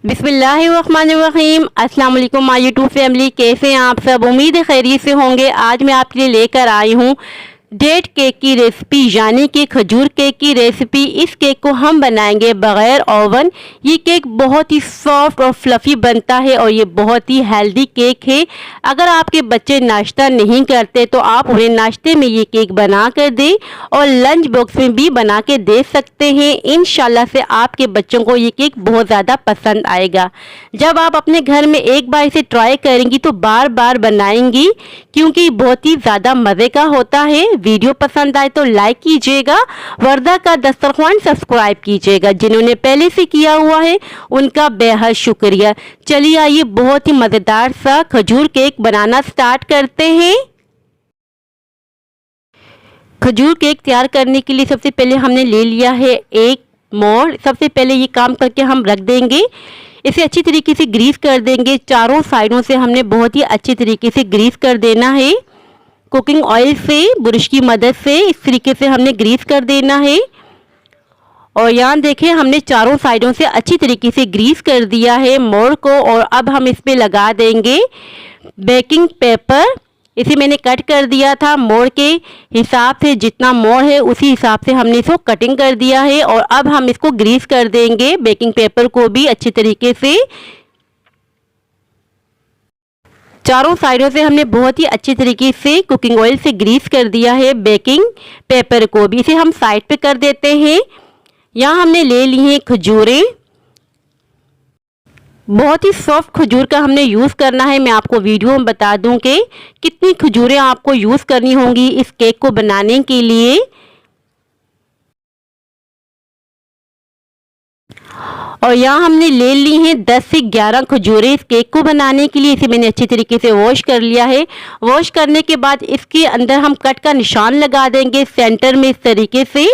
बिस्मिल्लाहिर्रहमानिर्रहीम। अस्सलाम वालेकुम माय यूट्यूब फैमिली, कैसे हैं आप सब? उम्मीद है खैरियत से होंगे। आज मैं आपके लिए लेकर आई हूँ डेट केक की रेसिपी, यानी कि खजूर केक की रेसिपी। इस केक को हम बनाएंगे बग़ैर ओवन। ये केक बहुत ही सॉफ्ट और फ्लफ़ी बनता है और ये बहुत ही हेल्दी केक है। अगर आपके बच्चे नाश्ता नहीं करते तो आप उन्हें नाश्ते में ये केक बना कर दें और लंच बॉक्स में भी बना के दे सकते हैं। इंशाल्लाह से आपके बच्चों को ये केक बहुत ज़्यादा पसंद आएगा। जब आप अपने घर में एक बार इसे ट्राई करेंगी तो बार बार बनाएंगी, क्योंकि बहुत ही ज़्यादा मज़े का होता है। वीडियो पसंद आए तो लाइक कीजिएगा, वर्दा का दस्तरखान सब्सक्राइब कीजिएगा। जिन्होंने पहले से किया हुआ है उनका बेहद शुक्रिया। चलिए आइए बहुत ही मज़ेदार सा खजूर केक बनाना स्टार्ट करते हैं। खजूर केक तैयार करने के लिए सबसे पहले हमने ले लिया है एक मोल्ड। सबसे पहले ये काम करके हम रख देंगे। इसे अच्छी तरीके से ग्रीस कर देंगे। चारों साइडों से हमने बहुत ही अच्छी तरीके से ग्रीस कर देना है। कुकिंग ऑयल से, ब्रश की मदद से इस तरीके से हमने ग्रीस कर देना है। और यहाँ देखें, हमने चारों साइडों से अच्छी तरीके से ग्रीस कर दिया है मोल्ड को। और अब हम इस पे लगा देंगे बेकिंग पेपर। इसे मैंने कट कर दिया था मोल्ड के हिसाब से, जितना मोल्ड है उसी हिसाब से हमने इसको कटिंग कर दिया है। और अब हम इसको ग्रीस कर देंगे बेकिंग पेपर को भी अच्छी तरीके से। चारों साइडों से हमने बहुत ही अच्छी तरीके से कुकिंग ऑयल से ग्रीस कर दिया है बेकिंग पेपर को भी। इसे हम साइड पे कर देते हैं। यहाँ हमने ले ली हैं खजूरें। बहुत ही सॉफ्ट खजूर का हमने यूज़ करना है। मैं आपको वीडियो में बता दूं कि कितनी खजूरें आपको यूज़ करनी होंगी इस केक को बनाने के लिए। और यहाँ हमने ले ली हैं 10 से 11 खजूरें इस केक को बनाने के लिए। इसे मैंने अच्छी तरीके से वॉश कर लिया है। वॉश करने के बाद इसके अंदर हम कट का निशान लगा देंगे सेंटर में इस तरीके से।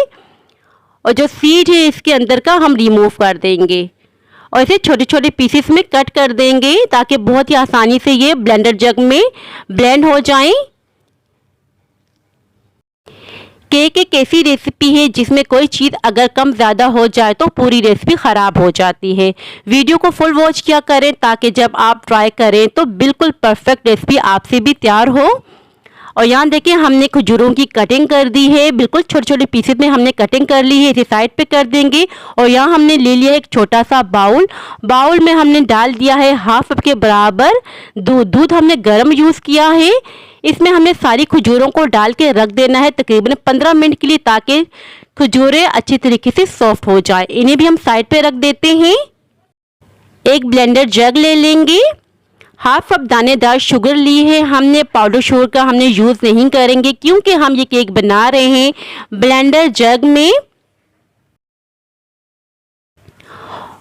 और जो सीड है इसके अंदर का हम रिमूव कर देंगे और इसे छोटे छोटे पीसेस में कट कर देंगे, ताकि बहुत ही आसानी से ये ब्लेंडर जग में ब्लेंड हो जाएं। केक एक ऐसी रेसिपी है जिसमें कोई चीज़ अगर कम ज़्यादा हो जाए तो पूरी रेसिपी ख़राब हो जाती है। वीडियो को फुल वॉच किया करें ताकि जब आप ट्राई करें तो बिल्कुल परफेक्ट रेसिपी आपसे भी तैयार हो। और यहाँ देखिए, हमने खजूरों की कटिंग कर दी है। बिल्कुल छोटे छोटे पीसेस में हमने कटिंग कर ली है। इसे साइड पे कर देंगे। और यहाँ हमने ले लिया एक छोटा सा बाउल। बाउल में हमने डाल दिया है हाफ कप के बराबर दूध। दूध हमने गर्म यूज़ किया है। इसमें हमें सारी खजूरों को डाल के रख देना है तकरीबन 15 मिनट के लिए, ताकि खजूरें अच्छी तरीके से सॉफ्ट हो जाए। इन्हें भी हम साइड पे रख देते हैं। एक ब्लेंडर जग ले लेंगे। हाफ कप दानेदार शुगर ली है हमने। पाउडर शुगर का हमने यूज़ नहीं करेंगे क्योंकि हम ये केक बना रहे हैं ब्लेंडर जग में।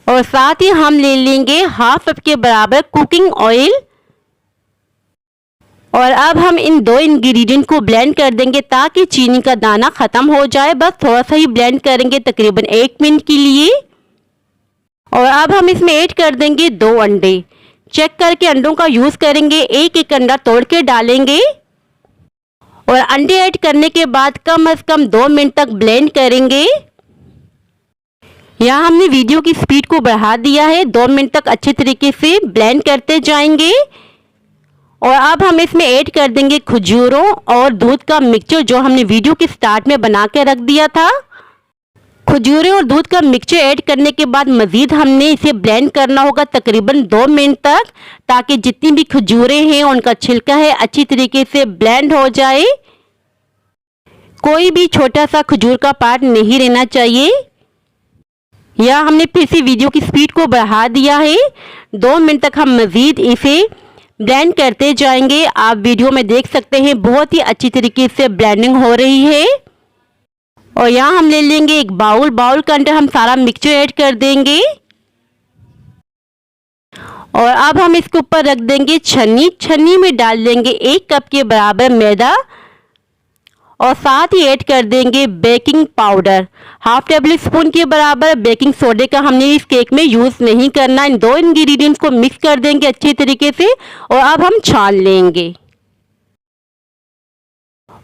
और साथ ही हम ले लेंगे हाफ कप के बराबर कुकिंग ऑयल। और अब हम इन दो इंग्रेडिएंट को ब्लेंड कर देंगे ताकि चीनी का दाना ख़त्म हो जाए। बस थोड़ा सा ही ब्लेंड करेंगे तकरीबन 1 मिनट के लिए। और अब हम इसमें ऐड कर देंगे 2 अंडे। चेक करके अंडों का यूज़ करेंगे। एक एक अंडा तोड़ के डालेंगे। और अंडे ऐड करने के बाद कम से कम 2 मिनट तक ब्लेंड करेंगे। यहाँ हमने वीडियो की स्पीड को बढ़ा दिया है। 2 मिनट तक अच्छे तरीके से ब्लेंड करते जाएंगे। और अब हम इसमें ऐड कर देंगे खजूरों और दूध का मिक्सचर जो हमने वीडियो के स्टार्ट में बना के रख दिया था। खजूरें और दूध का मिक्सचर ऐड करने के बाद मज़ीद हमने इसे ब्लेंड करना होगा तकरीबन 2 मिनट तक, ताकि जितनी भी खजूरें हैं उनका छिलका है अच्छी तरीके से ब्लेंड हो जाए। कोई भी छोटा सा खजूर का पार्ट नहीं रहना चाहिए। यहाँ हमने फिर से वीडियो की स्पीड को बढ़ा दिया है। 2 मिनट तक हम मज़ीद इसे ब्लेंड करते जाएंगे। आप वीडियो में देख सकते हैं बहुत ही अच्छी तरीके से ब्लेंडिंग हो रही है। और यहाँ हम ले लेंगे एक बाउल। बाउल के अंदर हम सारा मिक्सचर ऐड कर देंगे। और अब हम इसके ऊपर रख देंगे छन्नी। छन्नी में डाल देंगे 1 कप के बराबर मैदा। और साथ ही ऐड कर देंगे baking powder. Half table spoon के बराबर। बेकिंग सोडे का हमने इस केक में यूज़ नहीं करना। इन दो इंग्रेडिएंट्स को मिक्स कर देंगे अच्छी तरीके से। और अब हम छान लेंगे।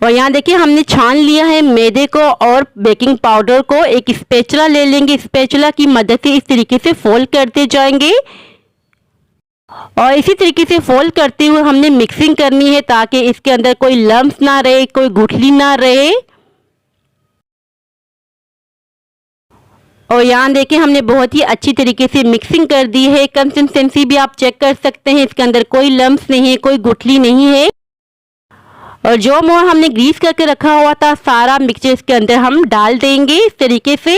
और यहाँ देखिए हमने छान लिया है मैदे को और बेकिंग पाउडर को। एक स्पैचुला ले लेंगे, स्पैचुला की मदद से इस तरीके से फोल्ड करते जाएंगे और इसी तरीके से फोल्ड करते हुए हमने मिक्सिंग करनी है ताकि इसके अंदर कोई लम्स ना रहे, कोई गुठली ना रहे। और यहाँ देखिए हमने बहुत ही अच्छी तरीके से मिक्सिंग कर दी है। कंसिस्टेंसी भी आप चेक कर सकते हैं, इसके अंदर कोई लम्स नहीं है, कोई गुठली नहीं है। और जो मोर हमने ग्रीस करके रखा हुआ था सारा मिक्सचर इसके अंदर हम डाल देंगे इस तरीके से।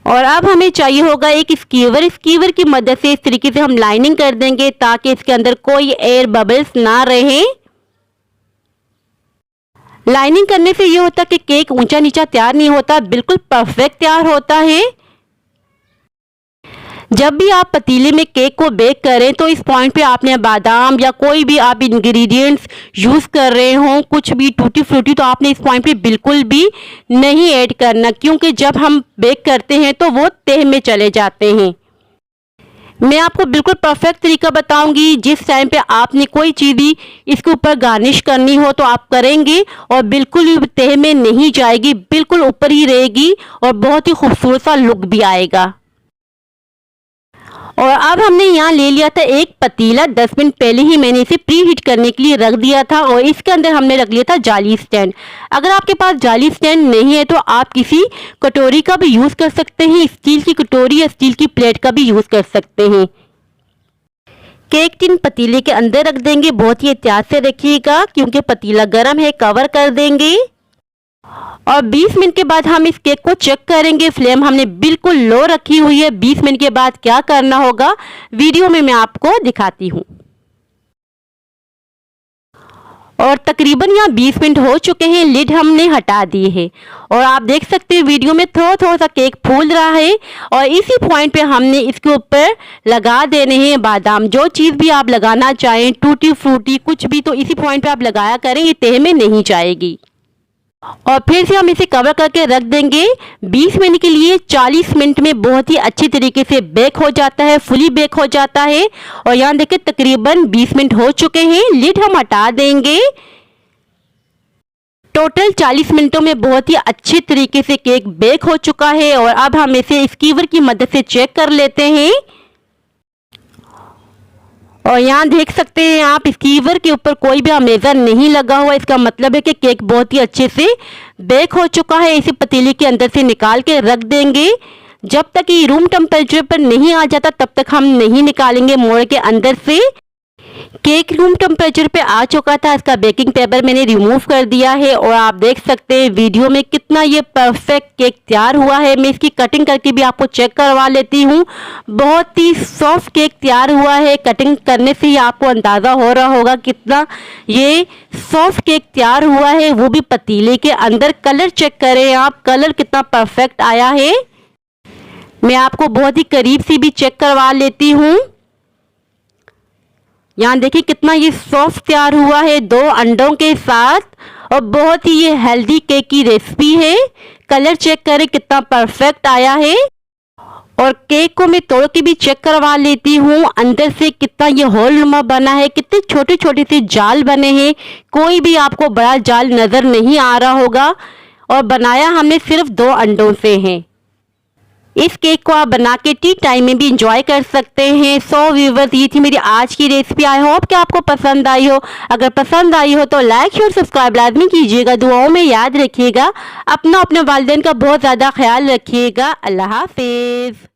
और अब हमें चाहिए होगा एक स्कीवर। स्कीवर की मदद से इस तरीके से हम लाइनिंग कर देंगे ताकि इसके अंदर कोई एयर बबल्स ना रहे। लाइनिंग करने से ये होता कि केक ऊंचा नीचा तैयार नहीं होता, बिल्कुल परफेक्ट तैयार होता है। जब भी आप पतीले में केक को बेक करें तो इस पॉइंट पे आपने बादाम या कोई भी आप इंग्रेडिएंट्स यूज़ कर रहे हो, कुछ भी टूटी फ्रूटी, तो आपने इस पॉइंट पे बिल्कुल भी नहीं ऐड करना, क्योंकि जब हम बेक करते हैं तो वो तह में चले जाते हैं। मैं आपको बिल्कुल परफेक्ट तरीका बताऊंगी। जिस टाइम पे आपने कोई चीज़ भी इसके ऊपर गार्निश करनी हो तो आप करेंगे और बिल्कुल भी तह में नहीं जाएगी, बिल्कुल ऊपर ही रहेगी और बहुत ही खूबसूरत सा लुक भी आएगा। और अब हमने यहाँ ले लिया था एक पतीला, 10 मिनट पहले ही मैंने इसे प्री हीट करने के लिए रख दिया था और इसके अंदर हमने रख लिया था जाली स्टैंड। अगर आपके पास जाली स्टैंड नहीं है तो आप किसी कटोरी का भी यूज़ कर सकते हैं, स्टील की कटोरी या स्टील की प्लेट का भी यूज़ कर सकते हैं। केक टिन पतीले के अंदर रख देंगे, बहुत ही एहतियात से रखिएगा क्योंकि पतीला गर्म है। कवर कर देंगे और 20 मिनट के बाद हम इस केक को चेक करेंगे। फ्लेम हमने बिल्कुल लो रखी हुई है। 20 मिनट के बाद क्या करना होगा वीडियो में मैं आपको दिखाती हूँ। और तकरीबन यहाँ 20 मिनट हो चुके हैं, लिड हमने हटा दी है और आप देख सकते हैं वीडियो में थोड़ा थोड़ा सा केक फूल रहा है। और इसी पॉइंट पे हमने इसके ऊपर लगा देने हैं बादाम। जो चीज़ भी आप लगाना चाहें, टूटी फ्रूटी कुछ भी, तो इसी पॉइंट पे आप लगाया करें, ये तह में नहीं जाएगी। और फिर से हम इसे कवर करके रख देंगे 20 मिनट के लिए। 40 मिनट में बहुत ही अच्छी तरीके से बेक हो जाता है, फुली बेक हो जाता है। और यहाँ देखिए तकरीबन 20 मिनट हो चुके हैं, लिड हम हटा देंगे। टोटल 40 मिनटों में बहुत ही अच्छे तरीके से केक बेक हो चुका है। और अब हम इसे स्कीवर की मदद से चेक कर लेते हैं। और यहाँ देख सकते हैं आप स्कीवर के ऊपर कोई भी अमेज़र नहीं लगा हुआ, इसका मतलब है कि केक बहुत ही अच्छे से बेक हो चुका है। इसे पतीले के अंदर से निकाल के रख देंगे। जब तक ये रूम टेम्परेचर पर नहीं आ जाता तब तक हम नहीं निकालेंगे मोड़ के अंदर से। केक रूम टेम्परेचर पे आ चुका था, इसका बेकिंग पेपर मैंने रिमूव कर दिया है और आप देख सकते हैं वीडियो में कितना ये परफेक्ट केक तैयार हुआ है। मैं इसकी कटिंग करके भी आपको चेक करवा लेती हूँ। बहुत ही सॉफ्ट केक तैयार हुआ है। कटिंग करने से ही आपको अंदाज़ा हो रहा होगा कितना ये सॉफ्ट केक तैयार हुआ है, वो भी पतीले के अंदर। कलर चेक करें आप, कलर कितना परफेक्ट आया है। मैं आपको बहुत ही करीब से भी चेक करवा लेती हूँ। यहाँ देखिए कितना ये सॉफ्ट तैयार हुआ है 2 अंडों के साथ और बहुत ही ये हेल्दी केक की रेसिपी है। कलर चेक करें कितना परफेक्ट आया है। और केक को मैं तोड़ के भी चेक करवा लेती हूँ, अंदर से कितना ये होल नुमा बना है, कितने छोटे छोटे से जाल बने हैं। कोई भी आपको बड़ा जाल नज़र नहीं आ रहा होगा। और बनाया हमने सिर्फ 2 अंडों से है। इस केक को आप बना के टी टाइम में भी इंजॉय कर सकते हैं। सो व्यूअर्स, ये थी मेरी आज की रेसिपी। आई होप कि आपको पसंद आई हो। अगर पसंद आई हो तो लाइक शेयर सब्सक्राइब लाजमी कीजिएगा। दुआओं में याद रखिएगा। अपने वालिदैन का बहुत ज़्यादा ख्याल रखिएगा। अल्लाह हाफिज़।